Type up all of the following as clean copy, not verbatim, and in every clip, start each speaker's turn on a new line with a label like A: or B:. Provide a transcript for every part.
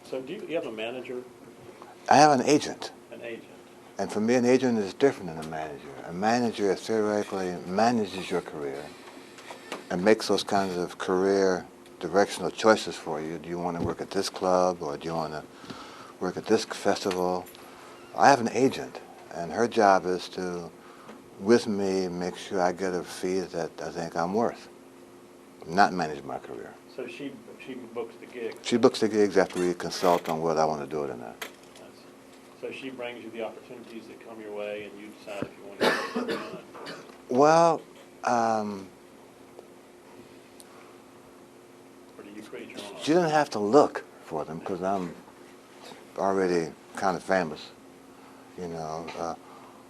A: So you have a manager?
B: I have an agent.
A: An agent.
B: And for me, an agent is different than a manager. A manager theoretically manages your career and makes those kinds of career directional choices for you. Do you want to work at this club, or do you want to work at this festival? I have an agent, and her job is to, with me, make sure I get a fee that I think I'm worth, not manage my career.
A: So she books the gigs?
B: She books the gigs after we consult on whether I want to do it or not.
A: So she brings you the opportunities that come your way, and you decide if you want to focus on it?
B: Well,
A: or do you create your own?
B: She doesn't have to look for them because I'm already kind of famous, you know.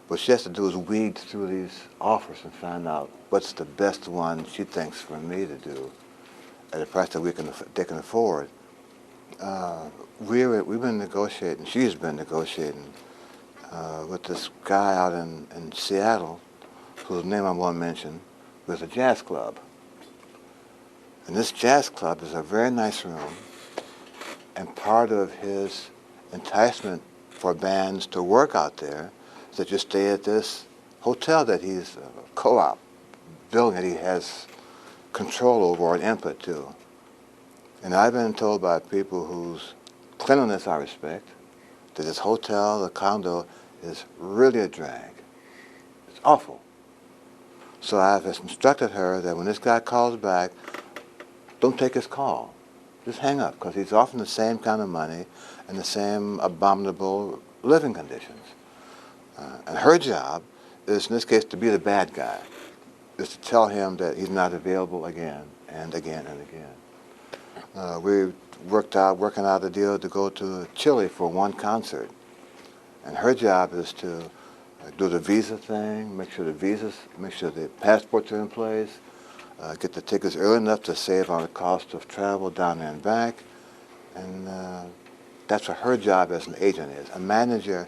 B: What she has to do is weed through these offers and find out what's the best one she thinks for me to do at a price that they can afford. We've been negotiating, she's been negotiating with this guy out in Seattle, whose name I won't mention, with a jazz club. And this jazz club is a very nice room, and part of his enticement for bands to work out there is that you stay at this hotel that he's a co-op building that he has control over or an input to. And I've been told by people whose cleanliness I respect that this hotel, the condo, is really a drag. It's awful. So I've instructed her that when this guy calls back, don't take his call. Just hang up, because he's offering the same kind of money and the same abominable living conditions. And her job is, in this case, to be the bad guy, is to tell him that he's not available again and again and again. We working out a deal to go to Chile for one concert. And her job is to do the visa thing, make sure the passports are in place, get the tickets early enough to save on the cost of travel down there and back. And that's what her job as an agent is. A manager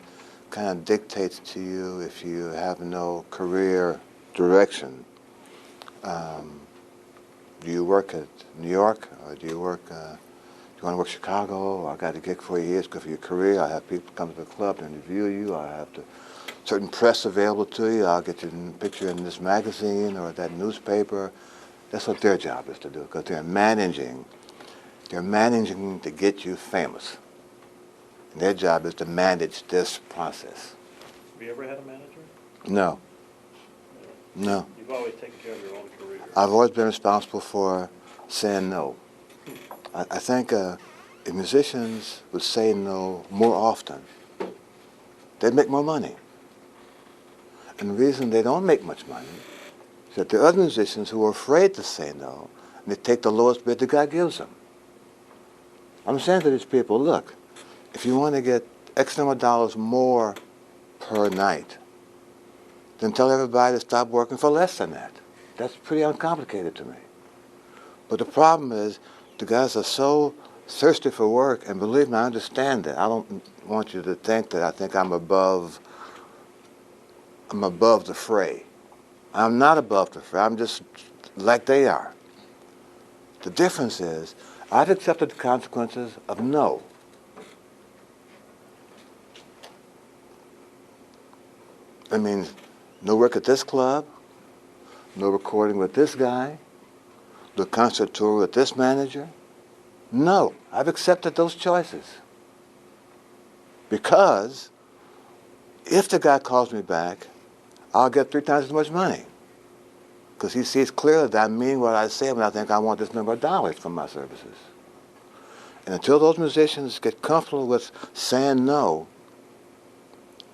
B: kind of dictates to you if you have no career direction. Do you work at New York, or do you want to work Chicago? I got a gig for you here, it's good for your career. I have people come to the club to interview you. I have certain press available to you. I'll get your picture in this magazine or that newspaper. That's what their job is to do, because they're managing to get you famous. And their job is to manage this process.
A: Have you ever had a manager?
B: No. No.
A: You've always taken care of your own career.
B: I've always been responsible for saying no. I think if musicians would say no more often, they'd make more money. And the reason they don't make much money is that there are other musicians who are afraid to say no, and they take the lowest bid the guy gives them. I'm saying to these people, look, if you want to get X number of dollars more per night, then tell everybody to stop working for less than that. That's pretty uncomplicated to me. But the problem is, the guys are so thirsty for work, and believe me, I understand that. I don't want you to think that I think I'm above the fray. I'm not above the fray. I'm just like they are. The difference is, I've accepted the consequences of no. That means no work at this club, no recording with this guy, no concert tour with this manager. No, I've accepted those choices. Because if the guy calls me back, I'll get 3 times as much money. Because he sees clearly that I mean what I say when I think I want this number of dollars from my services. And until those musicians get comfortable with saying no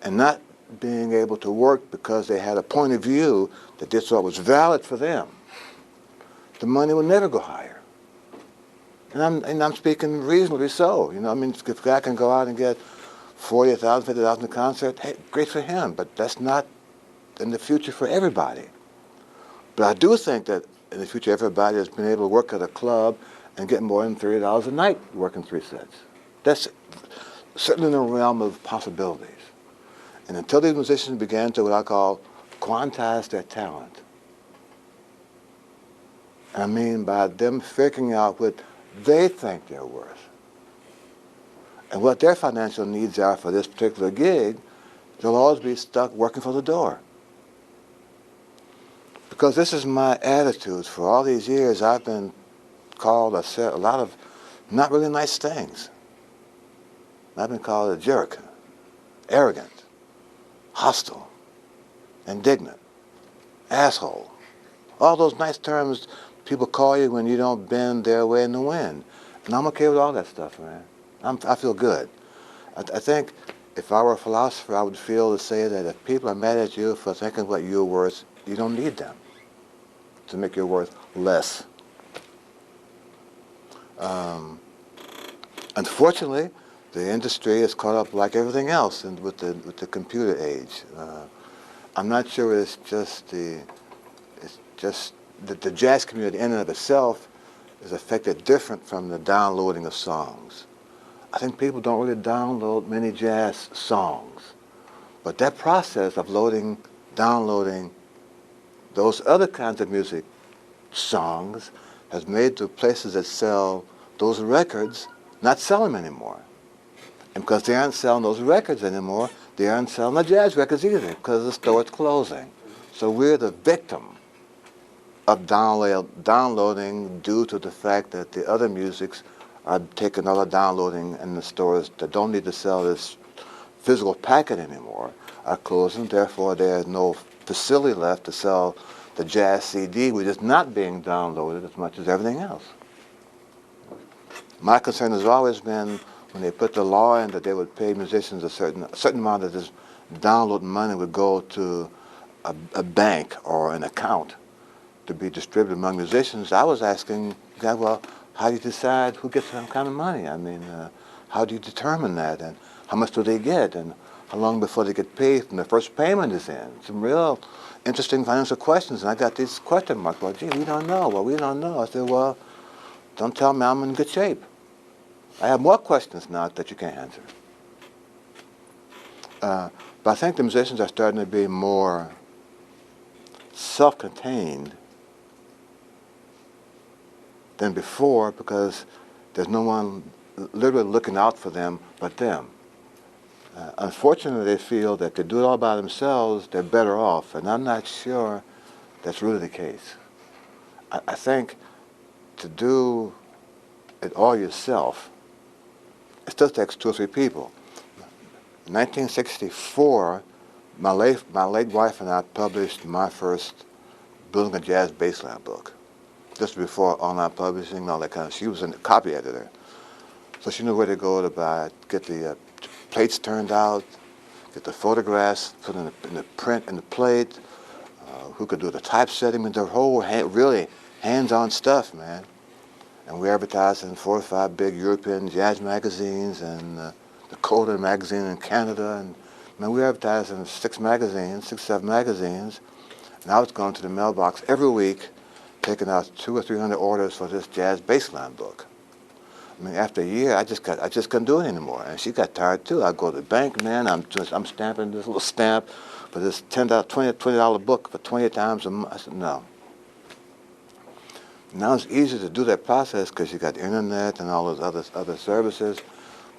B: and not being able to work because they had a point of view that they thought was valid for them, the money will never go higher. And I'm speaking reasonably so. You know, I mean, if a guy can go out and get $40,000, $50,000 a concert, hey, great for him, but that's not in the future for everybody. But I do think that in the future, everybody has been able to work at a club and get more than $30 a night working 3 sets. That's certainly in the realm of possibilities. And until these musicians began to what I call quantize their talent, I mean by them figuring out what they think they're worth, and what their financial needs are for this particular gig, they'll always be stuck working for the door. Because this is my attitude. For all these years, I've been called or said a lot of not really nice things. I've been called a jerk, arrogant, hostile, indignant, asshole. All those nice terms people call you when you don't bend their way in the wind. And I'm okay with all that stuff, man. I feel good. I think if I were a philosopher, I would feel to say that if people are mad at you for thinking what you're worth, you don't need them to make your worth less. Unfortunately, the industry is caught up like everything else with the computer age. I'm not sure it's just the jazz community in and of itself is affected different from the downloading of songs. I think people don't really download many jazz songs, but that process of downloading those other kinds of music songs has made the places that sell those records not sell them anymore. And because they aren't selling those records anymore, they aren't selling the jazz records either because the store's closing. So we're the victim of downloading due to the fact that the other musics are taking all the downloading in the stores that don't need to sell this physical packet anymore are closing. Therefore, there's no facility left to sell the jazz CD, which is not being downloaded as much as everything else. My concern has always been when they put the law in that they would pay musicians a certain amount of this download money would go to a bank or an account to be distributed among musicians. I was asking, God, well, how do you decide who gets some kind of money? I mean, how do you determine that? And how much do they get? And how long before they get paid from the first payment is in? Some real interesting financial questions. And I got these question marks. Well, gee, we don't know. Well, we don't know. I said, well, don't tell me I'm in good shape. I have more questions now that you can't answer. But I think the musicians are starting to be more self-contained than before because there's no one literally looking out for them but them. Unfortunately, they feel that to do it all by themselves, they're better off, and I'm not sure that's really the case. I think to do it all yourself, it still takes 2 or 3 people. In 1964, my late wife and I published my first Building a Jazz Bassline book. Just before online publishing and all that kind of. She was a copy editor, so she knew where to go to buy, get the plates turned out, get the photographs put in the print in the plate. Who could do the typesetting? I mean, the whole really hands-on stuff, man. And we advertised in 4 or 5 big European jazz magazines and the Coda magazine in Canada, and man, we advertised in 6, 7 magazines. And I was going to the mailbox every week, taking out 200 or 300 orders for this jazz bassline book. I mean, after a year, I just couldn't do it anymore, and she got tired too. I go to the bank, man. I'm stamping this little stamp for this $20 book for 20 times a month. I said no. Now it's easier to do that process because you got the internet and all those other services.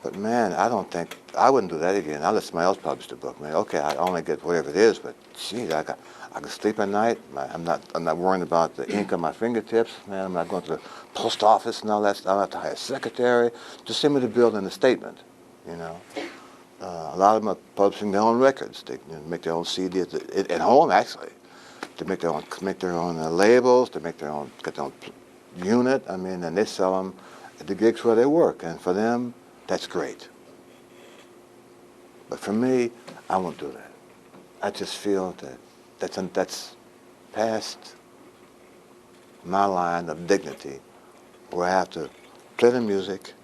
B: But man, I wouldn't do that again. I'll let somebody else publish the book, man. Okay, I only get whatever it is, but geez, I can sleep at night. I'm not worrying about the ink on my fingertips, man. I'm not going to the post office and all that stuff. I don't have to hire a secretary. Just send me the bill and the statement, you know. A lot of them are publishing their own records. They make their own CD at home, actually. They make their own labels. They get their own unit. I mean, and they sell them at the gigs where they work. And for them, that's great. But for me, I won't do that. I just feel that that's past my line of dignity, where I have to play the music,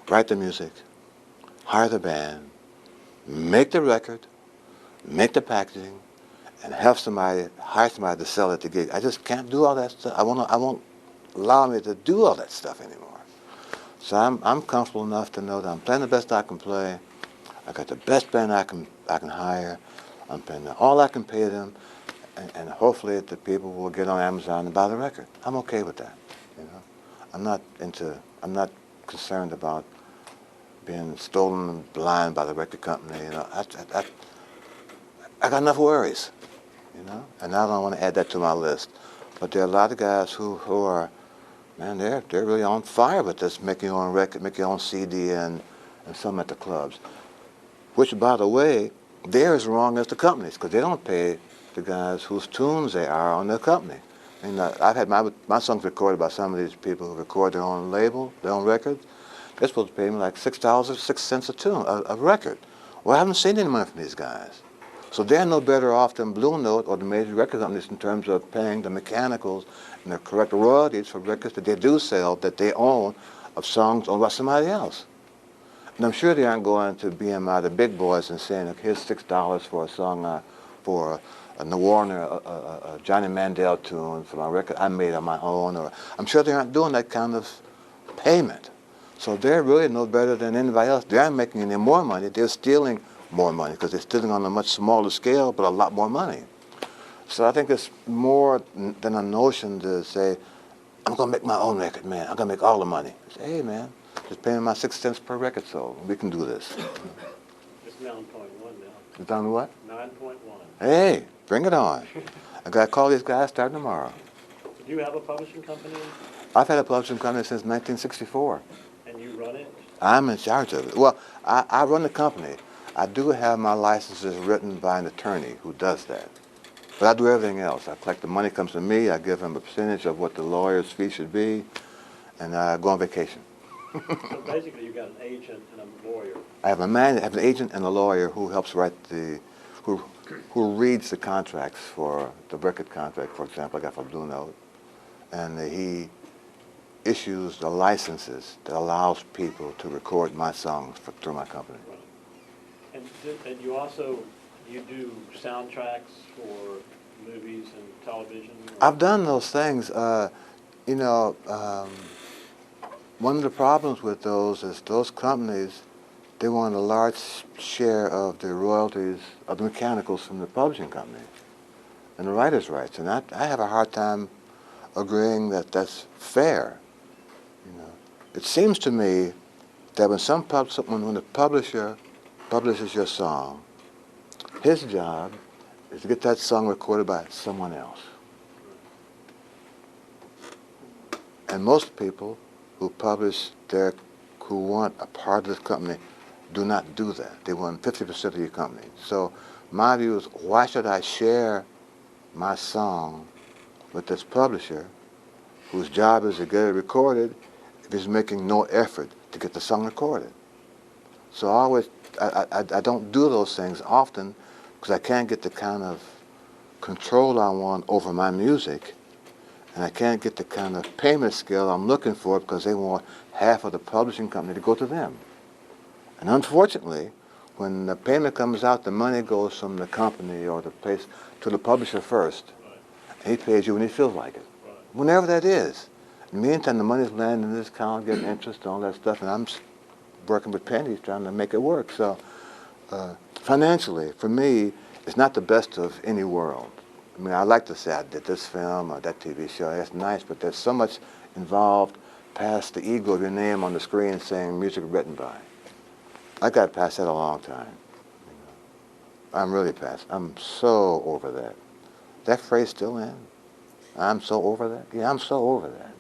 B: write the music, hire the band, make the record, make the packaging, and hire somebody to sell it at the gig. I just can't do all that stuff. I won't allow me to do all that stuff anymore. So I'm comfortable enough to know that I'm playing the best I can play. I got the best band I can hire. I'm paying all I can pay them, and hopefully the people will get on Amazon and buy the record. I'm okay with that. You know, I'm not concerned about being stolen blind by the record company. You know, I got enough worries, you know, and I don't want to add that to my list. But there are a lot of guys who are, man, they're really on fire with this, make your own record, make your own CD, and some at the clubs. Which, by the way, they're as wrong as the companies because they don't pay the guys whose tunes they are on their company. And I've had my songs recorded by some of these people who record their own label, their own records. They're supposed to pay me like $6 or 6 cents a tune, a record. Well, I haven't seen any money from these guys. So they're no better off than Blue Note or the major record companies in terms of paying the mechanicals and the correct royalties for records that they do sell, that they own, of songs owned by somebody else. And I'm sure they aren't going to BMI, the big boys, and saying, here's $6 for a song, for a Warner, a Johnny Mandel tune for my record I made on my own. Or I'm sure they aren't doing that kind of payment. So they're really no better than anybody else. They aren't making any more money. They're stealing more money because they're stealing on a much smaller scale, but a lot more money. So I think it's more than a notion to say, I'm going to make my own record, man. I'm going to make all the money. I say, hey, man, just pay me my 6 cents per record sold. We can do this.
A: It's 9.1 now.
B: It's down to what?
A: 9.1.
B: Hey, bring it on. I got to call these guys starting tomorrow.
A: Do you have a publishing company?
B: I've had a publishing company since 1964.
A: And you run it?
B: I'm in charge of it. Well, I run the company. I do have my licenses written by an attorney who does that. But I do everything else. I collect the money, comes to me, I give him a percentage of what the lawyer's fee should be, and I go on vacation.
A: So basically you've got an agent and a lawyer.
B: I have an agent and a lawyer who helps write who reads the contracts for the record contract, for example, I got for Blue Note, and he issues the licenses that allows people to record my songs through my company.
A: Right. And you do soundtracks for movies and television? Or?
B: I've done those things. You know, one of the problems with those is those companies, they want a large share of the royalties of the mechanicals from the publishing company and the writers' rights. And I have a hard time agreeing that that's fair. You know, it seems to me that when the publisher publishes your song, his job is to get that song recorded by someone else. And most people who want a part of this company do not do that. They want 50% of your company. So my view is, why should I share my song with this publisher whose job is to get it recorded if he's making no effort to get the song recorded? So I don't do those things often because I can't get the kind of control I want over my music, and I can't get the kind of payment scale I'm looking for because they want half of the publishing company to go to them. And unfortunately, when the payment comes out, the money goes from the company or the place to the publisher first. And he pays you when he feels like it, whenever that is. In the meantime, the money's landing in this account, getting interest and all that stuff, and I'm working with pennies trying to make it work. So financially, for me, it's not the best of any world. I mean, I like to say I did this film or that TV show. That's nice, but there's so much involved past the ego of your name on the screen saying music written by. I got past that a long time. You know. I'm really past. I'm so over that. That phrase still in. I'm so over that. Yeah, I'm so over that.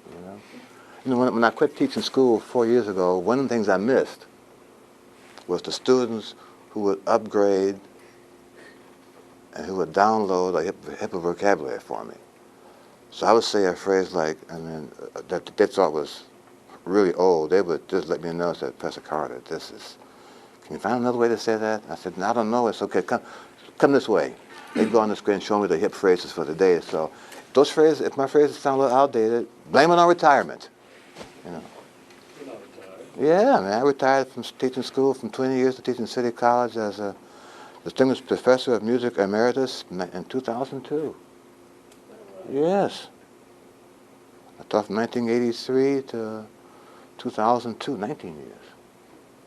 B: You know, when I quit teaching school 4 years ago, one of the things I missed was the students who would upgrade and who would download a hip vocabulary for me. So I would say a phrase like, that they thought was really old. They would just let me know, said, Professor Carter, can you find another way to say that? I said, no, I don't know. It's okay. Come this way. They'd go on the screen and show me the hip phrases for the day. So those phrases, if my phrases sound a little outdated, blame it on retirement. You know.
A: You're not retired.
B: Yeah, man. I retired from teaching school from 20 years to teaching City College as a distinguished professor of music emeritus in 2002. Yes. I taught from 1983 to 2002, 19 years.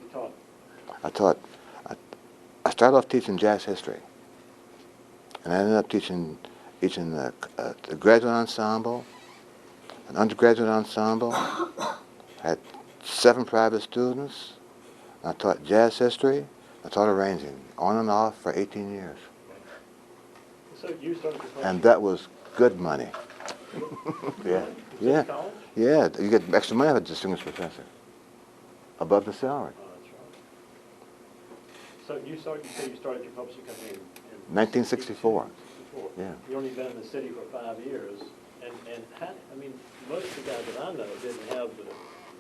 A: You taught?
B: I started off teaching jazz history. And I ended up teaching the graduate ensemble, an undergraduate ensemble. I had 7 private students, I taught jazz history. I taught arranging, on and off for 18 years.
A: So you started to play.
B: And that was good money. Yeah. Yeah.
A: College?
B: Yeah. You get extra money as a distinguished professor. Above the salary.
A: Oh, that's right. So you say you started your publishing company in
B: 1964.
A: 64.
B: Yeah.
A: You've only been in the city for 5 years, and how, I mean, most of the guys that I know didn't have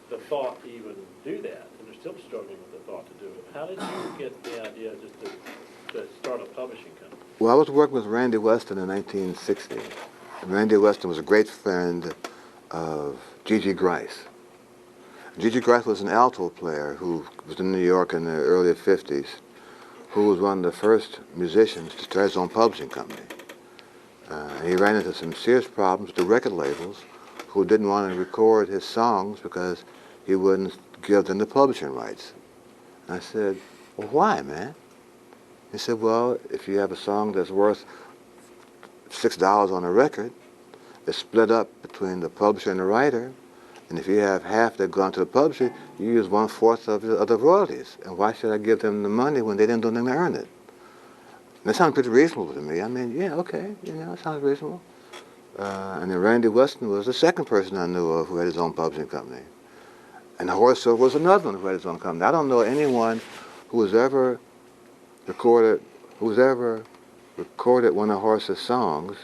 A: the thought to even do that, and they're still struggling with the thought to do it. How did you get the idea just to start a publishing company?
B: Well, I was working with Randy Weston in 1960. Randy Weston was a great friend of G.G. Grice. G.G. Grice was an alto player who was in New York in the early 50s, who was one of the first musicians to start his own publishing company. He ran into some serious problems with the record labels who didn't want to record his songs because he wouldn't give them the publishing rights. And I said, well, why, man? He said, well, if you have a song that's worth $6 on a record, it's split up between the publisher and the writer, and if you have half that go on to the publisher, you use 1/4 of the royalties. And why should I give them the money when they didn't do anything to earn it? And that sounded pretty reasonable to me. I mean, yeah, okay, it sounds reasonable. And then Randy Weston was the second person I knew of who had his own publishing company. And Horace Silver was another one who had his own company. I don't know anyone who has ever recorded one of Horace's songs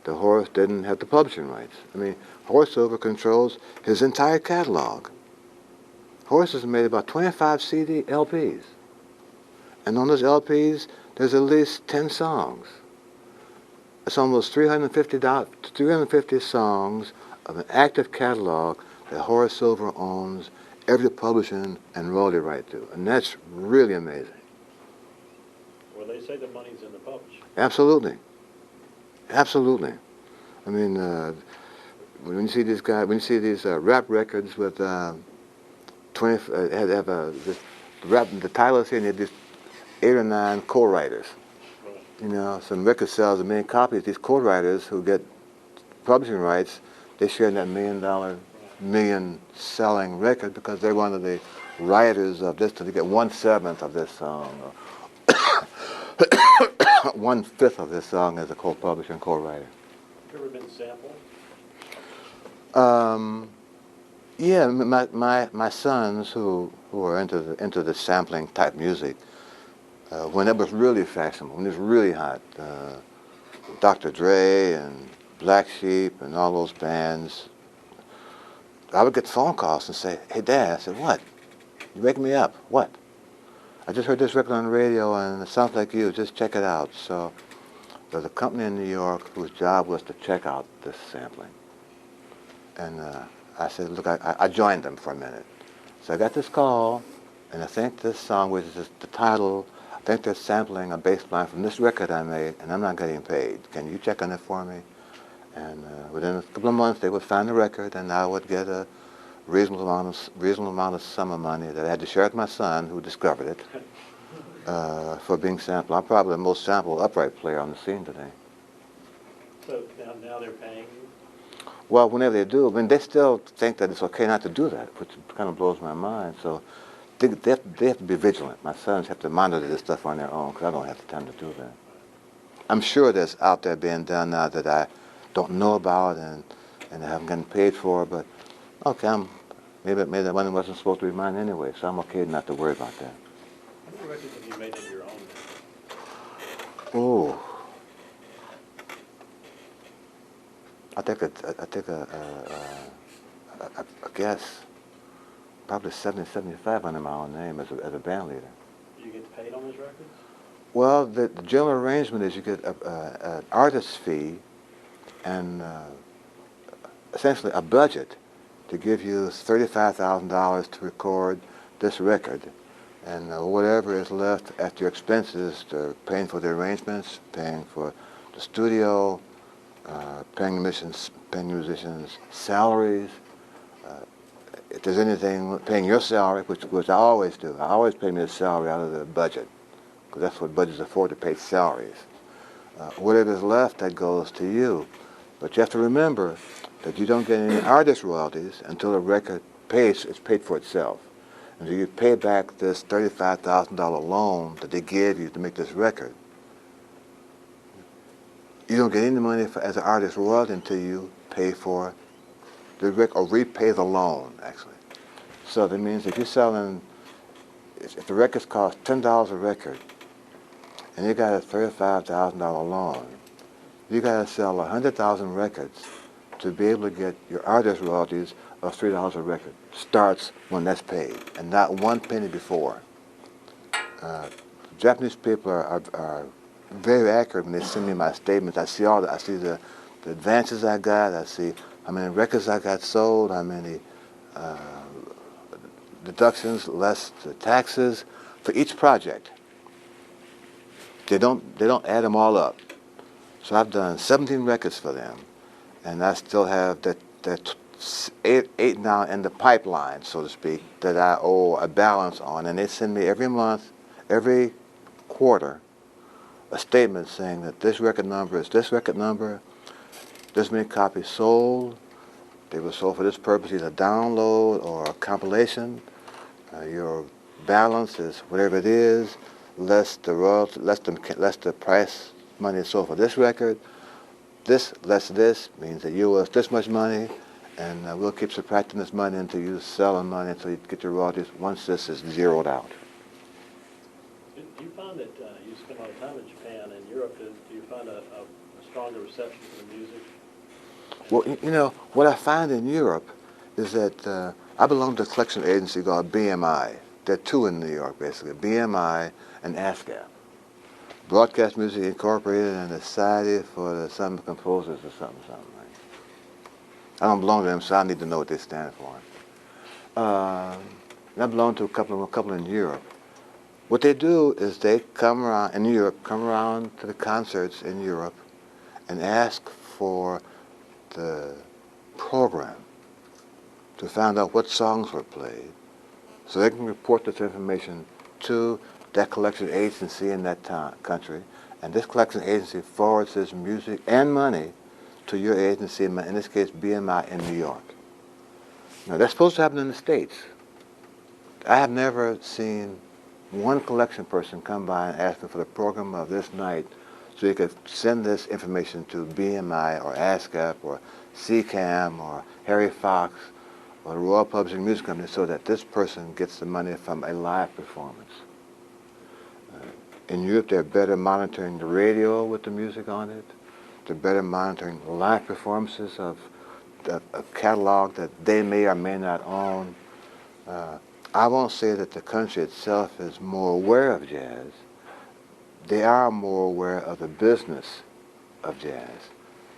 B: that Horace didn't have the publishing rights. I mean, Horace Silver controls his entire catalog. Horace has made about 25 CD LPs. And on those LPs, there's at least 10 songs. It's almost 350 songs of an active catalog that Horace Silver owns every publishing and royalty right to. And that's really amazing.
A: Well, they say the money's in the publish.
B: Absolutely. Absolutely. I mean, when you see these guys, when you see these rap records with the titles here, and you have these 8 or 9 co-writers.
A: Right.
B: Some record sells 1 million copies. These co-writers who get publishing rights, they share in that million selling record because they're one of the writers of this. So they get 1/7 of this song, or 1/5 of this song as a co-publisher and co-writer.
A: Have you ever been sampled?
B: Yeah, my sons who are into the sampling type music, when it was really fashionable, when it was really hot, Dr. Dre and Black Sheep and all those bands, I would get phone calls and say, "Hey, Dad," I said, "What? You waking me up? What? I just heard this record on the radio and it sounds like you. Just check it out." So there's a company in New York whose job was to check out this sampling. And I said, look, I joined them for a minute. So I got this call, and I think this song, which is the title, I think they're sampling a bass line from this record I made, and I'm not getting paid. Can you check on it for me? And within a couple of months, they would find the record, and I would get a reasonable amount of sum of money that I had to share with my son, who discovered it, for being sampled. I'm probably the most sampled upright player on the scene today.
A: So now they're paying you?
B: Well, whenever they do, I mean, they still think that it's okay not to do that, which kind of blows my mind. So they have to be vigilant. My sons have to monitor this stuff on their own because I don't have the time to do that. I'm sure there's out there being done now that I don't know about and I haven't gotten paid for, but okay, maybe that money wasn't supposed to be mine anyway, so I'm okay not to worry about that.
A: How many records have you made of your own now?
B: Oh. I guess probably 70, 75 under my own name as a band leader.
A: Do you get paid on those records?
B: Well, the general arrangement is you get an artist's fee and essentially a budget to give you $35,000 to record this record, and whatever is left after your expenses, they're paying for the arrangements, paying for the studio, paying musicians salaries. If there's anything, paying your salary, which I always do. I always pay me a salary out of the budget, because that's what budgets are for, to pay salaries. Whatever is left, that goes to you. But you have to remember that you don't get any artist royalties until the record is paid for itself. and you pay back this $35,000 loan that they gave you to make this record. You don't get any money as an artist royalty until you pay for the record or repay the loan, actually. So that means if you're selling, if the records cost $10 a record, and you got a $35,000 loan, you got to sell 100,000 records to be able to get your artist royalties of $3 a record. Starts when that's paid, and not one penny before. Japanese people are very accurate when they send me my statements. I see all that. I see the advances I got. I see how many records I got sold, how many deductions, less the taxes for each project. They don't add them all up. So I've done 17 records for them, and I still have that eight now in the pipeline, so to speak, that I owe a balance on. And they send me every month, every quarter, a statement saying that this record number is this record number, this many copies sold, they were sold for this purpose, either download or a compilation. Your balance is whatever it is, less the royalty, less the price money is sold for this record. This less this means that you owe us this much money, and we'll keep subtracting this money until you sell the money until you get your royalties. Once this is zeroed out.
A: Do you find that you spend a lot of time in Japan and Europe? Do you find a stronger reception for the music?
B: Well, you know, what I find in Europe is that I belong to a collection agency called BMI. There are two in New York, basically, BMI and ASCAP. Broadcast Music Incorporated and the Society for the Some Composers or something, right? I don't belong to them, so I need to know what they stand for. And I belong to a couple in Europe. What they do is they come around in Europe, come around to the concerts in Europe, and ask for the program to find out what songs were played, so they can report this information to that collection agency in that country, and this collection agency forwards this music and money to your agency, in this case BMI in New York. Now that's supposed to happen in the States. I have never seen one collection person come by and ask me for the program of this night so you could send this information to BMI or ASCAP or CCAM or Harry Fox or the Royal Publishing Music Company so that this person gets the money from a live performance. In Europe, they're better monitoring the radio with the music on it. They're better monitoring live performances of a catalog that they may or may not own. I won't say that the country itself is more aware of jazz. They are more aware of the business of jazz,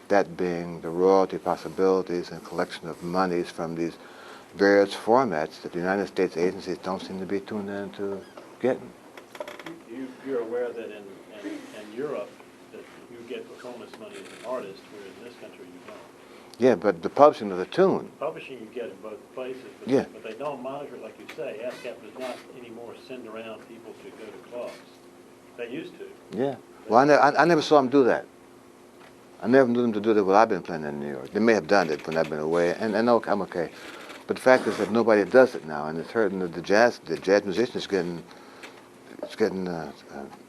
B: that being the royalty possibilities and collection of monies from these various formats that the United States agencies don't seem to be tuned into getting.
A: You're aware that in Europe that you get performance money as an artist, whereas in this country you don't.
B: Yeah, but the publishing of the tune.
A: Publishing you get in both places, but,
B: yeah.
A: But they don't monitor it like you say. ASCAP does not anymore send around people to go to clubs. They used to.
B: Yeah. Well, I never saw them do that. I never knew them to do that while I've been playing in New York. They may have done it when I've been away, and I'm okay. But the fact is that nobody does it now, and it's hurting the jazz musician is getting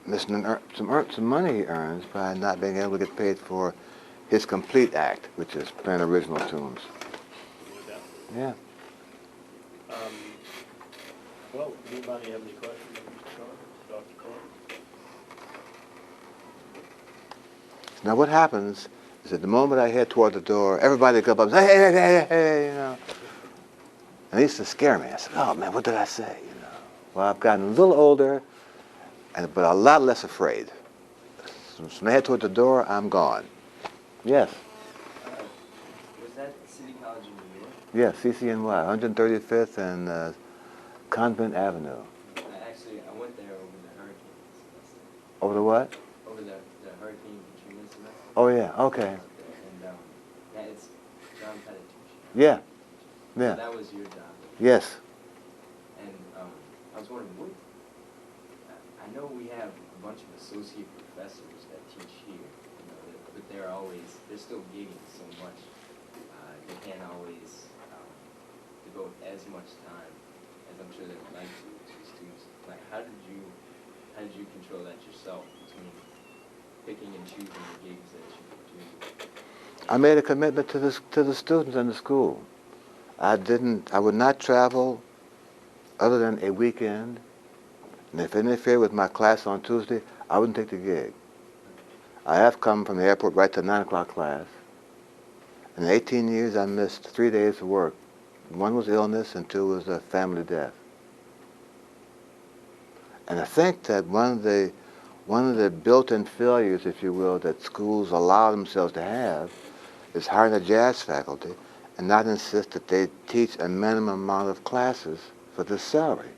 B: missing some money he earns by not being able to get paid for his complete act, which is playing original tunes. Yeah.
A: Well, anybody have any questions, Dr. Clark?
B: Now what happens is at the moment I head toward the door, everybody comes up and says, hey, you know. And it used to scare me. I said, oh man, what did I say, you know? Well, I've gotten a little older, but a lot less afraid. So when I head toward the door, I'm gone. Yes?
C: Was that City College in New York?
B: Yes, CCNY, 135th and Convent Avenue.
C: I went there over the hurricane semester.
B: Over the what?
C: Over the Hurricane Katrina semester.
B: Oh yeah, okay.
C: And it's John Pettit.
B: Yeah, yeah.
C: So that was your job.
B: Yes.
C: And I was wondering, I know we have a bunch of associate professors that teach here, you know, but they're still gigging so much. They can't always devote as much time as as I'm sure they would like to students. Like, how did you control that yourself between picking and choosing the gigs that you could do?
B: I made a commitment to the students in the school. I would not travel other than a weekend, and if it interfered with my class on Tuesday, I wouldn't take the gig. I have come from the airport right to 9 o'clock class. In 18 years, I missed 3 days of work. One was illness, and 2 was a family death. And I think that one of the built-in failures, if you will, that schools allow themselves to have is hiring a jazz faculty and not insist that they teach a minimum amount of classes for this salary.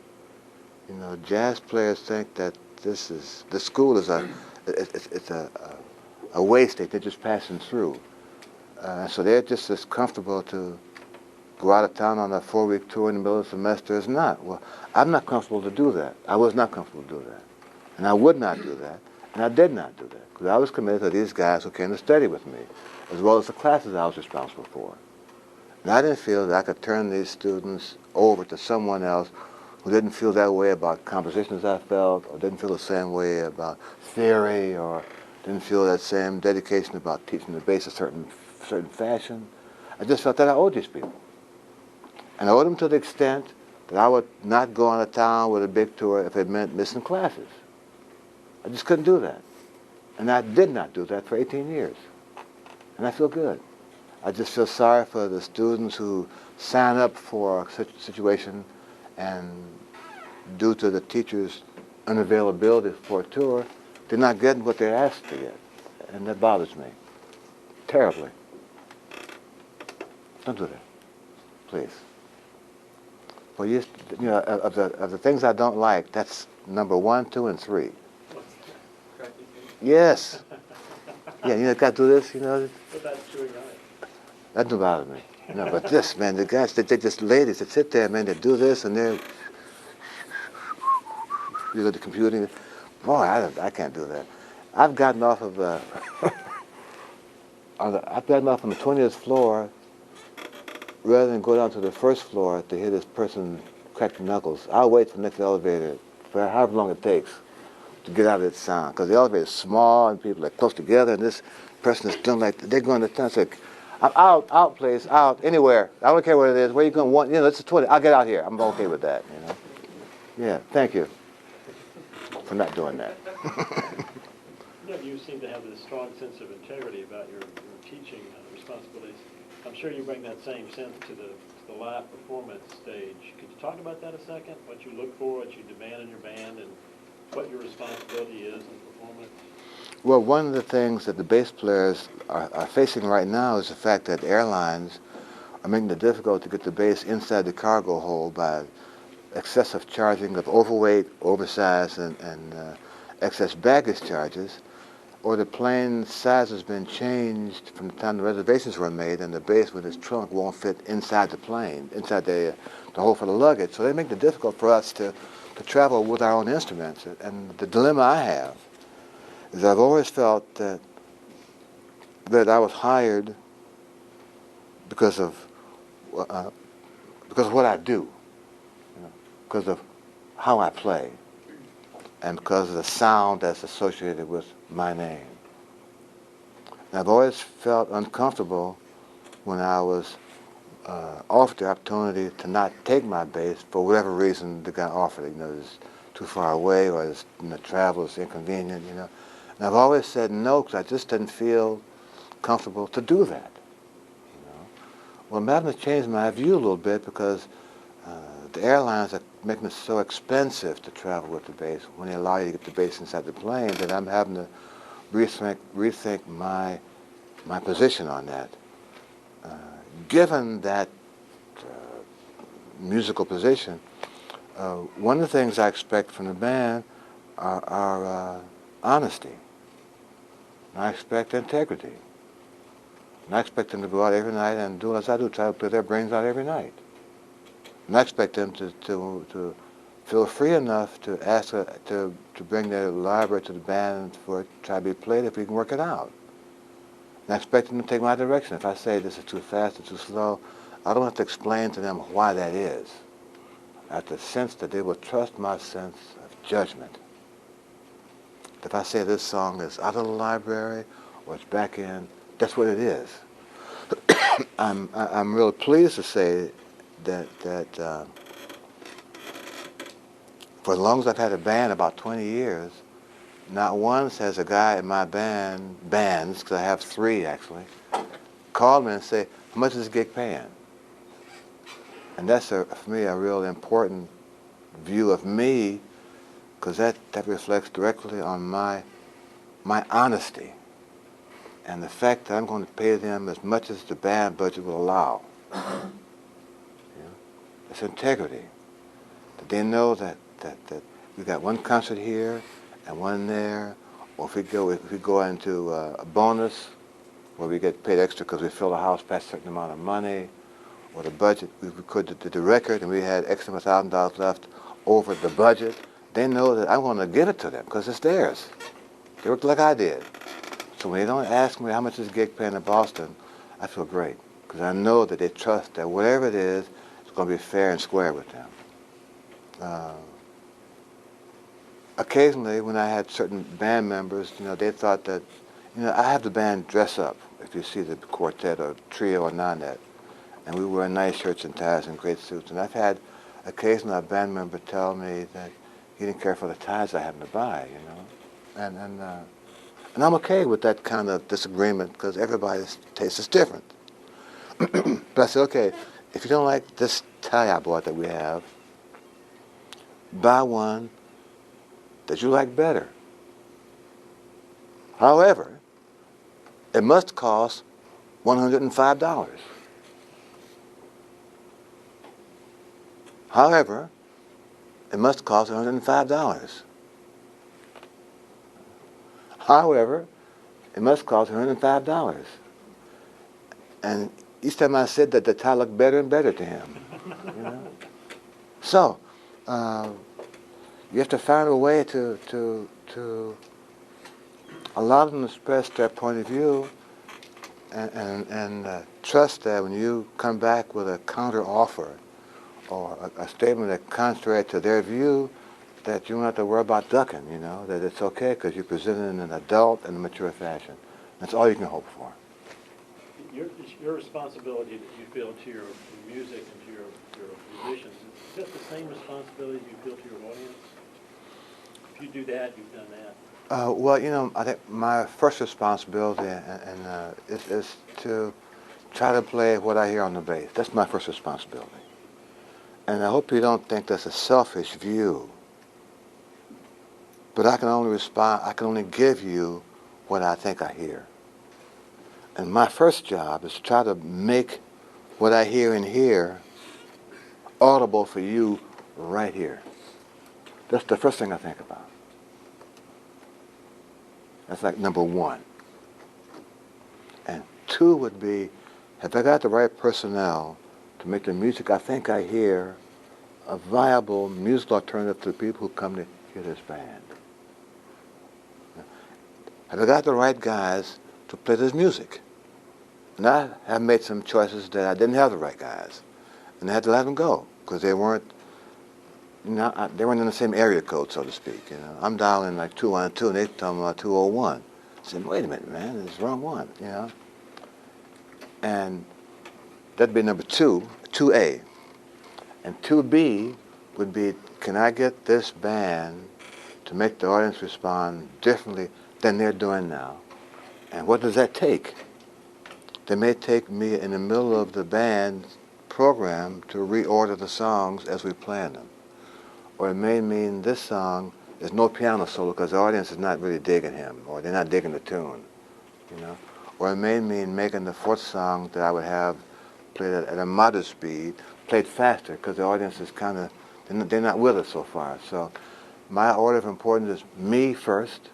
B: You know, jazz players think that the school is a way state. They're just passing through. So they're just as comfortable to go out of town on a 4-week tour in the middle of the semester as not. Well, I'm not comfortable to do that. I was not comfortable to do that. And I would not do that. And I did not do that. Because I was committed to these guys who came to study with me, as well as the classes I was responsible for. And I didn't feel that I could turn these students over to someone else who didn't feel that way about composition as I felt, or didn't feel the same way about theory, or didn't feel that same dedication about teaching the bass a certain fashion. I just felt that I owed these people. And I owed them to the extent that I would not go on a town with a big tour if it meant missing classes. I just couldn't do that. And I did not do that for 18 years. And I feel good. I just feel sorry for the students who sign up for a situation and due to the teacher's unavailability for a tour, they're not getting what they're asked to get. And that bothers me terribly. Don't do that, please. Well, you know, of the things I don't like, that's number 1, 2, and 3. Yes. Yeah, you know, got to do this, you know.
A: What about chewing on it?
B: That doesn't bother me. You know, but this, man, the guys, they just ladies that sit there, man, they do this, and they're, you go to the computer. Boy, I can't do that. I've gotten off of I've gotten off on the 20th floor rather than go down to the first floor to hear this person crack the knuckles. I'll wait for the next elevator for however long it takes to get out of that sound, because the elevator is small and people are close together, and this person is doing like they're going to town. Like, I'm out, please, out, anywhere. I don't care what it is. Where you going? Want? You know, it's a 20. I'll get out here. I'm okay with that. You know. Yeah. Thank you for not doing that.
A: Yeah, you seem to have this strong sense of integrity about your teaching responsibilities. I'm sure you bring that same sense to the live performance stage. Could you talk about that a second? What you look for, what you demand in your band, and what your responsibility is in performance?
B: Well, one of the things that the bass players are facing right now is the fact that airlines are making it difficult to get the bass inside the cargo hold by excessive charging of overweight, oversized, and excess baggage charges, or the plane size has been changed from the time the reservations were made, and the bass with its trunk won't fit inside the plane, inside the hold for the luggage. So they make it difficult for us to travel with our own instruments. And the dilemma I have is I've always felt that I was hired because of what I do, you know, because of how I play, and because of the sound that's associated with my name. And I've always felt uncomfortable when I was offered the opportunity to not take my bass for whatever reason the guy offered it. You know, it's too far away, or it's, you know, travel is inconvenient, you know. And I've always said no, because I just didn't feel comfortable to do that. You know. Well, I'm having to change my view a little bit, because the airlines are making it so expensive to travel with the bass. When they allow you to get the bass inside the plane, that I'm having to rethink my position on that. Given that musical position, one of the things I expect from the band are honesty. And I expect integrity. And I expect them to go out every night and do as I do, try to play their brains out every night. And I expect them to feel free enough to ask to bring their library to the band for it to try to be played if we can work it out. And I expect them to take my direction. If I say this is too fast or too slow, I don't have to explain to them why that is. at the sense that they will trust my sense of judgment. If I say this song is out of the library or it's back in, that's what it is. I'm real pleased to say that for as long as I've had a band, about 20 years, not once has a guy in my bands, because I have 3 actually, called me and say, how much is this gig paying? And that's, for me, a real important view of me, because that reflects directly on my honesty and the fact that I'm going to pay them as much as the band budget will allow. You know? It's integrity. That they know that we got one concert here and one there, or if we go into a bonus where we get paid extra because we fill the house past a certain amount of money, or the budget, we recorded the record and we had X amount of $1,000 left over the budget, they know that I'm going to give it to them because it's theirs. They worked like I did. So when they don't ask me how much is gig paying in Boston, I feel great because I know that they trust that whatever it is, it's going to be fair and square with them. Occasionally, when I had certain band members, they thought that, I have the band dress up, if you see the quartet or trio or nonet, and we wear nice shirts and ties and great suits. And I've had occasionally a band member tell me that he didn't care for the ties I happened to buy, And I'm okay with that kind of disagreement because everybody's taste is different. But I said, okay, if you don't like this tie I bought that we have, buy one that you like better. However, it must cost $105. However, it must cost $105. However, it must cost $105. And each time I said that, the tie looked better and better to him. So, you have to find a way to allow them to express their point of view and trust that when you come back with a counter offer or a statement that's contrary to their view, that you don't have to worry about ducking, that it's okay because you present it in an adult and a mature fashion. That's all you can hope for.
A: Your responsibility that you feel to your music and to your musicians, is that the same responsibility you feel to your audience? If you do that, you've done that.
B: Well, I think my first responsibility is to try to play what I hear on the bass. That's my first responsibility. And I hope you don't think that's a selfish view. But I can only give you what I think I hear. And my first job is to try to make what I hear in here audible for you right here. That's the first thing I think about. That's like number 1. And 2 would be, have I got the right personnel to make the music I think I hear a viable musical alternative to the people who come to hear this band? Have I got the right guys to play this music? And I have made some choices that I didn't have the right guys. And I had to let them go because they weren't in the same area code, so to speak. I'm dialing like 212 and they tell me 201. I said, wait a minute, man, it's the wrong one, And that'd be number 2A. And 2B would be, can I get this band to make the audience respond differently than they're doing now? And what does that take? They may take me in the middle of the band program to reorder the songs as we plan them. Or it may mean this song, there's no piano solo because the audience is not really digging him, or they're not digging the tune, Or it may mean making the 4th song that I would have played at a modest speed, played faster because the audience is kind of, they're not with us so far. So my order of importance is me first,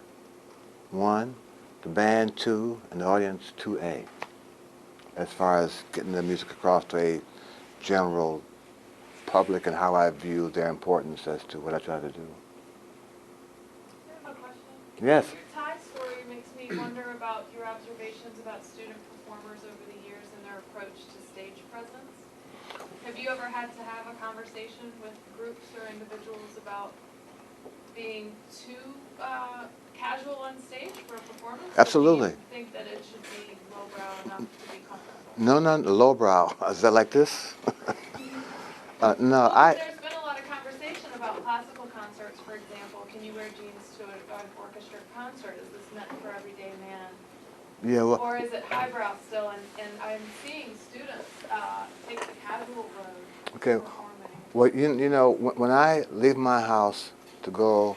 B: 1, the band 2, and the audience 2A. As far as getting the music across to a general public and how I view their importance as to what I try to do.
D: I have a question.
B: Yes.
D: Your tie story makes me wonder about your observations about student performers over the years and their approach to stage presence. Have you ever had to have a conversation with groups or individuals about being too casual on stage for a performance?
B: Absolutely.
D: Or do you think that it should be lowbrow enough to be comfortable?
B: No, no, lowbrow. Is that like this? No,
D: Well, there's been a lot of conversation about classical concerts, for example. Can you wear jeans to an orchestra concert? Is this meant for everyday man?
B: yeah, well,
D: Or is it highbrow still? And I'm seeing students take the casual road
B: okay.
D: performing.
B: Well, you know, when I leave my house to go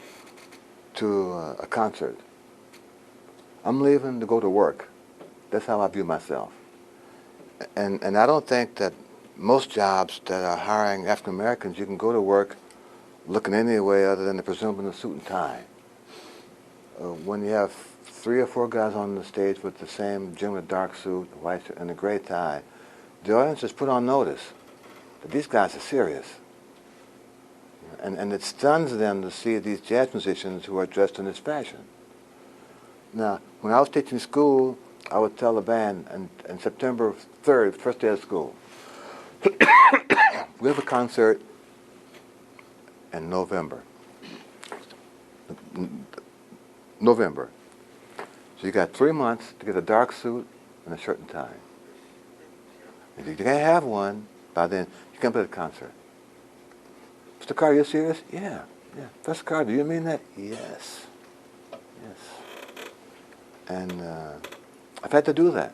B: to a concert, I'm leaving to go to work. That's how I view myself. And I don't think that most jobs that are hiring African Americans, you can go to work looking any way other than presumably in a suit and tie. When you have 3 or 4 guys on the stage with the same generally dark suit, white shirt, and a gray tie, the audience is put on notice that these guys are serious. And it stuns them to see these jazz musicians who are dressed in this fashion. Now, when I was teaching school, I would tell the band, on September 3rd, first day of school, we have a concert in November. November. So you got 3 months to get a dark suit and a shirt and tie. If you can't have one by then, you can't play the concert. Mr. Carter, you serious? Yeah. Mr. Carter, do you mean that? Yes. And I've had to do that.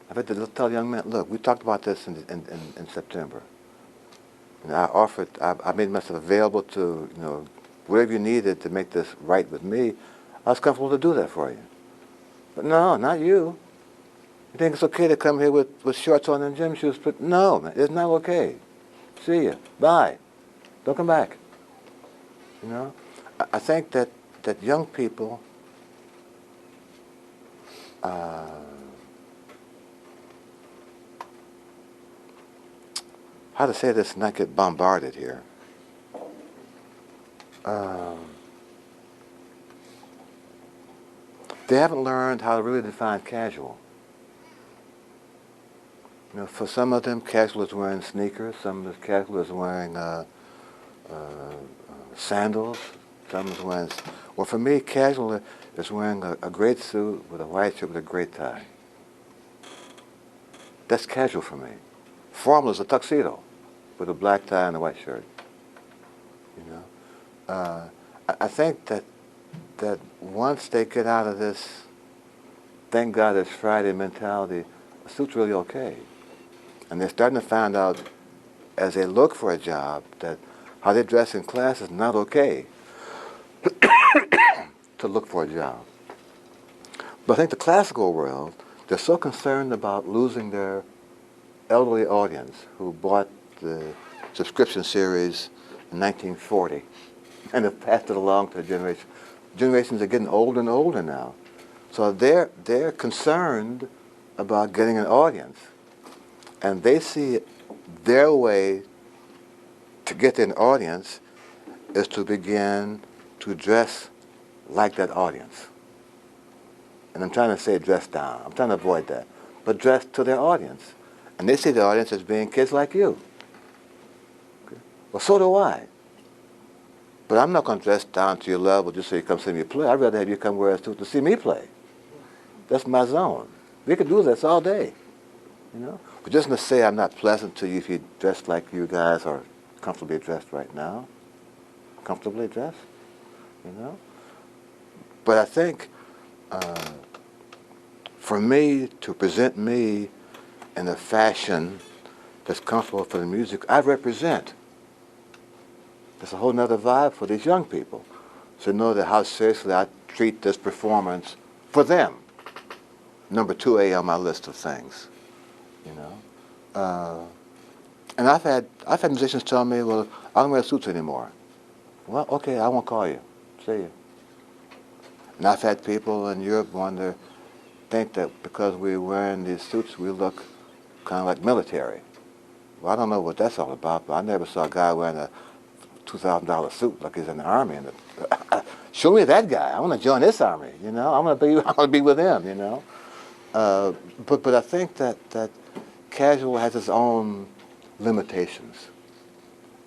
B: I've had to tell young men, look, we talked about this in September. And I made myself available to, whatever you needed to make this right with me. I was comfortable to do that for you. But no, not you. You think it's okay to come here with shorts on and gym shoes? But no, man, it's not okay. See ya. Bye. Don't come back. I think that young people how to say this and not get bombarded here. They haven't learned how to really define casual. For some of them, casual is wearing sneakers. Some of them, casual is wearing sandals. Some is wearing. Well, for me, casual is wearing a great suit with a white shirt with a great tie. That's casual for me. Formal is a tuxedo with a black tie and a white shirt. I think that once they get out of this, thank God it's Friday mentality, a suit's really okay. And they're starting to find out as they look for a job that how they dress in class is not okay to look for a job. But I think the classical world, they're so concerned about losing their elderly audience who bought the subscription series in 1940 and have passed it along to the generation. Generations are getting older and older now. So they're concerned about getting an audience. And they see their way to get an audience is to begin to dress like that audience. And I'm trying to say dress down. I'm trying to avoid that. But dress to their audience. And they see the audience as being kids like you. Okay. Well, so do I. But I'm not going to dress down to your level just so you come see me play. I'd rather have you come wear a suit to see me play. That's my zone. We could do this all day. But just to say I'm not pleasant to you if you dress like you guys are comfortably dressed right now. Comfortably dressed, But I think for me to present me in a fashion that's comfortable for the music I represent, that's a whole nother vibe for these young people. So know that how seriously I treat this performance for them. Number 2A on my list of things, And I've had musicians tell me, well, I don't wear suits anymore. Well, okay, I won't call you. See you. And I've had people in Europe think that because we're wearing these suits, we look kind of like military. Well, I don't know what that's all about, but I never saw a guy wearing a $2,000 suit like he's in the army. And show me that guy. I want to join this army. I want to be with him. But I think that casual has its own limitations.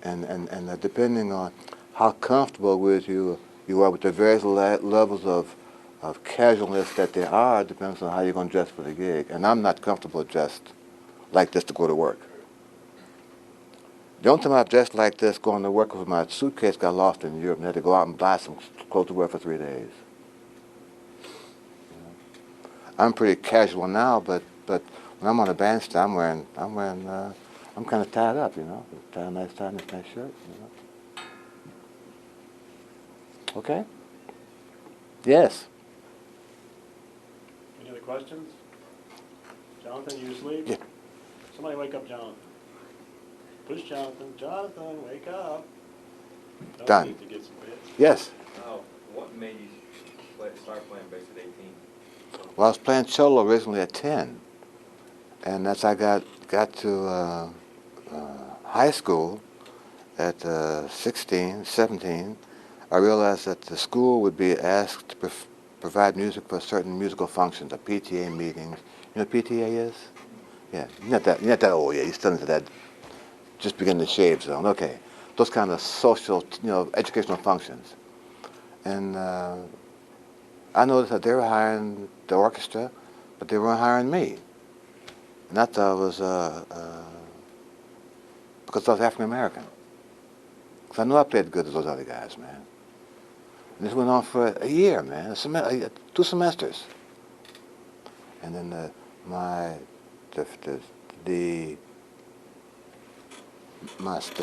B: And depending on how comfortable with you are with the various levels of casualness that there are, depends on how you're going to dress for the gig. And I'm not comfortable dressed like this to go to work. The only time I've dressed like this going to work was my suitcase got lost in Europe and I had to go out and buy some clothes to wear for 3 days. I'm pretty casual now, but when I'm on a bandstand, I'm kind of tied up, tie a nice tie, nice shirt, Okay? Yes.
A: Any other questions? Jonathan, you asleep?
B: Yeah.
A: Somebody wake up Jonathan. Push Jonathan. Jonathan, wake up. Don't
B: Done.
A: need to get some bits.
B: Yes.
E: What made you start playing bass at 18?
B: Well, I was playing cello originally at 10, and as I got to high school at 16, 17, I realized that the school would be asked to provide music for certain musical functions, the PTA meetings. You know what PTA is? Yeah, you're not that old yet. You're still into that, just beginning the shave zone. Okay, those kind of social, educational functions. And I noticed that they were hiring the orchestra, but they weren't hiring me. And I thought it was because I was African American. Because I knew I played good as those other guys, man. And this went on for a year, man, 2 semesters. And then the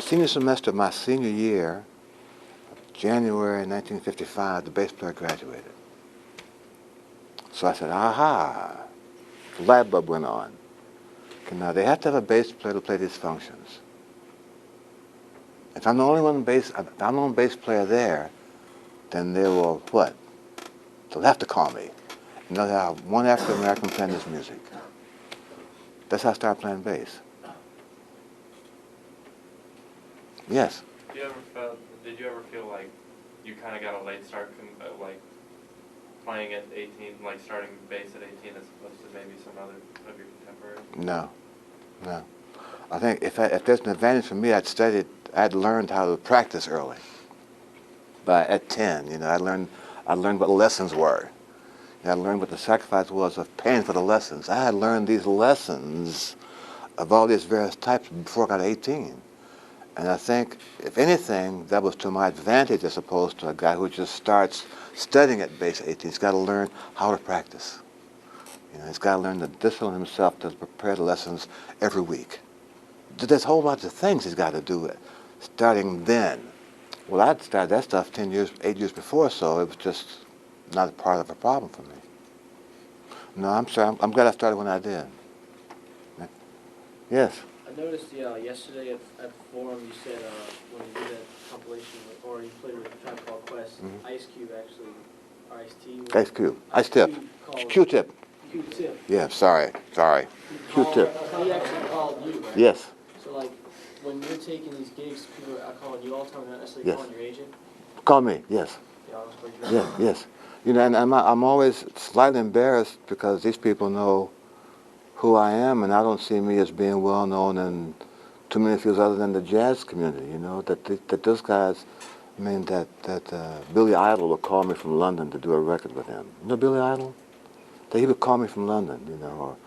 B: senior semester of my senior year, January 1955, the bass player graduated. So I said, aha, the light bulb went on. Okay, now they have to have a bass player to play these functions. If I'm the only bass player there, then they will what? They'll have to call me. And they'll have one African American playing this music. That's how I started playing bass. Yes.
F: Did you ever feel like you kind of got a late start, like playing at 18, like starting bass at 18 as opposed to maybe some other of your contemporaries?
B: No. I think if there's an advantage for me, I'd learned how to practice early. But at 10, I learned what lessons were. I learned what the sacrifice was of paying for the lessons. I had learned these lessons of all these various types before I got 18. And I think, if anything, that was to my advantage as opposed to a guy who just starts studying at bass at 18. He's got to learn how to practice. He's got to learn to discipline himself to prepare the lessons every week. There's a whole lot of things he's got to do starting then. Well, I'd started that stuff 8 years before, so it was just not a part of a problem for me. No, I'm sorry. I'm glad I started when I did. Yes.
G: I noticed yesterday at Forum you said when you did that compilation or you played with the Tribe Called Quest, Ice Cube actually, or Ice-T.
B: Ice Cube. Ice-Tip. Q-Tip.
G: Q-Tip.
B: Yeah, sorry. Q-Tip.
G: He actually called you, right?
B: Yes.
G: So like when you're taking these gigs, people are calling you all the time, not necessarily calling your agent?
B: Call me, yes. Yes. And I'm always slightly embarrassed because these people know who I am, and I don't see me as being well known in too many fields other than the jazz community. That those guys, that Billy Idol would call me from London to do a record with him. You know Billy Idol? That he would call me from London. Or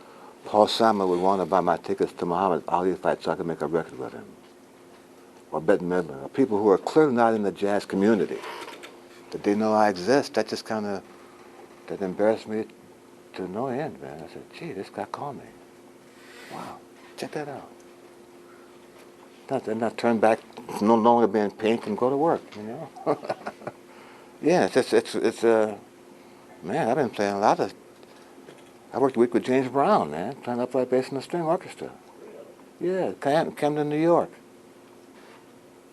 B: Paul Simon would want to buy my tickets to Muhammad Ali fight so I could make a record with him. Or Bette Midler, or people who are clearly not in the jazz community. That they know I exist. That just that embarrassed me to no end, man. I said, gee, this guy called me. Wow, check that out. Not turn back, no longer being pink and go to work, Yeah, it's man, I've been playing I worked a week with James Brown, man, playing upright bass in the string orchestra. Yeah, Camden, New York.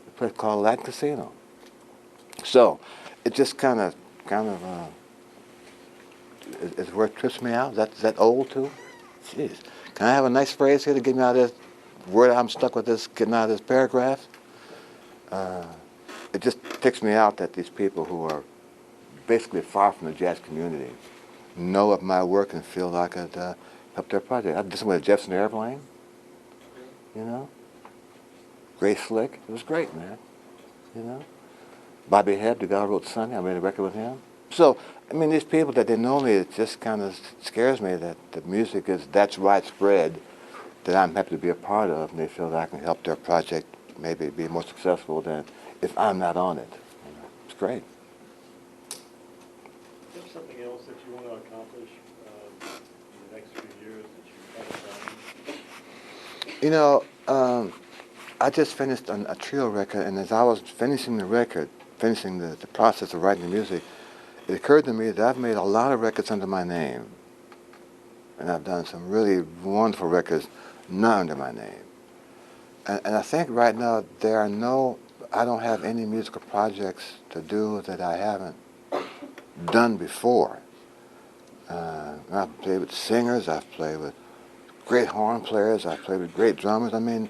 B: A place called Latin Casino. So, it just kind of is where it trips me out. Is that old too? Jeez. Can I have a nice phrase here to get me out of this word I'm stuck with getting out of this paragraph? It just ticks me out that these people who are basically far from the jazz community know of my work and feel like I could help their project. I did something with Jefferson Airplane, Ray Slick. It was great, man. You know? Bobby Hebb, the guy who wrote Sunny, I made a record with him. So, I mean, these people that they know me, it just kind of scares me that the music is that's widespread, that I'm happy to be a part of, and they feel that I can help their project maybe be more successful than if I'm not on it. You know? It's great.
A: Do you have something else that you want to accomplish in the next few years that you haven't done?
B: You know, I just finished a trio record, and as I was finishing the record, finishing the process of writing the music, it occurred to me that I've made a lot of records under my name. And I've done some really wonderful records not under my name. And I think right now I don't have any musical projects to do that I haven't done before. I've played with singers, I've played with great horn players, I've played with great drummers. I mean,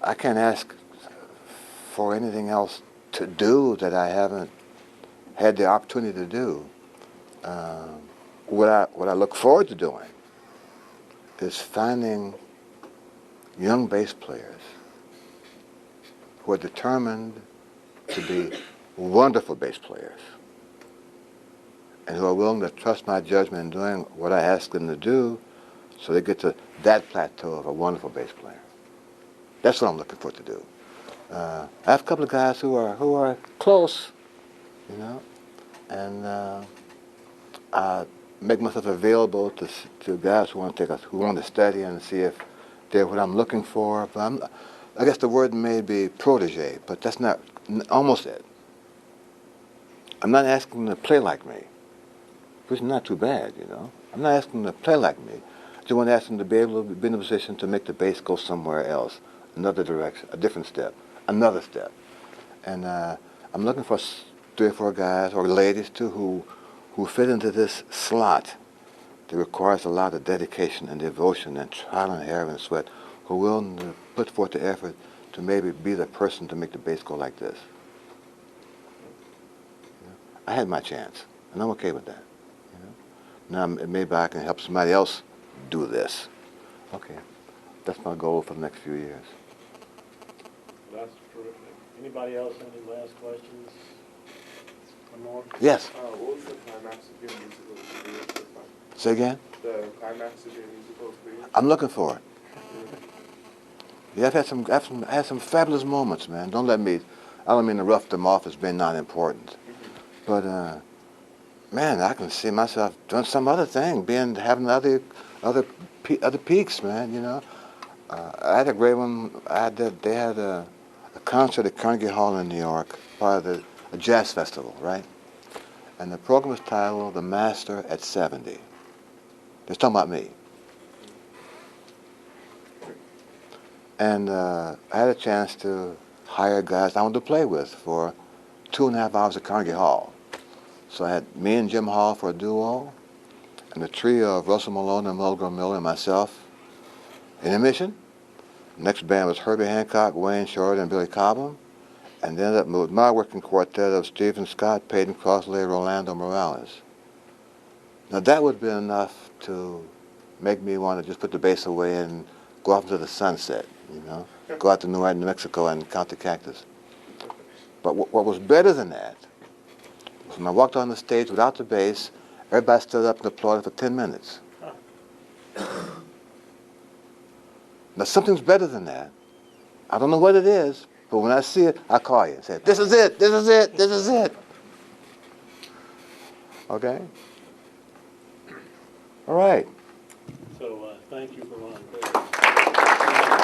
B: I can't ask for anything else to do that I haven't had the opportunity to do. What I look forward to doing is finding young bass players who are determined to be wonderful bass players and who are willing to trust my judgment in doing what I ask them to do so they get to that plateau of a wonderful bass player. That's what I'm looking for to do. I have a couple of guys who are close, you know, and I make myself available to guys who want to study and see if they're what I'm looking for. But I guess the word may be protege, but that's not almost it. I'm not asking them to play like me, which is not too bad, you know. I'm not asking them to play like me. I just want to ask them to be able to be in a position to make the bass go somewhere else, another direction, a different step, another step. And I'm looking for 3 or 4 guys, or ladies too, who fit into this slot that requires a lot of dedication and devotion and trial and error and sweat, who are willing to put forth the effort to maybe be the person to make the bass go like this. You know? I had my chance, and I'm okay with that. You know? Now maybe I can help somebody else do this. Okay, that's my goal for the next few years.
A: That's terrific. Anybody else, any last questions? One more?
B: Yes.
E: What was the climax of your musical career so far?
B: Say again?
E: The climax of your musical career?
B: I'm looking for it. Yeah, I've had some fabulous moments, man. I don't mean to rough them off as being not important. But, man, I can see myself doing some other thing, having other peaks, man, you know. I had a great one. They had a concert at Carnegie Hall in New York, part of a jazz festival, right? And the program was titled The Master at 70. They're talking about me. And I had a chance to hire guys I wanted to play with for 2.5 hours at Carnegie Hall. So I had me and Jim Hall for a duo, and a trio of Russell Malone and Mulgrew Miller and myself, intermission. Next band was Herbie Hancock, Wayne Shorter, and Billy Cobham. And then up with my working quartet of Stephen Scott, Peyton Crossley, Rolando Morales. Now that would be enough to make me want to just put the bass away and go off into the sunset, you know, go out to New Mexico and count the cactus. But what was better than that was when I walked on the stage without the bass, everybody stood up and applauded for 10 minutes. Now something's better than that. I don't know what it is, but when I see it, I call you and say, this is it, this is it, this is it. Okay? All right.
A: So thank you for volunteering.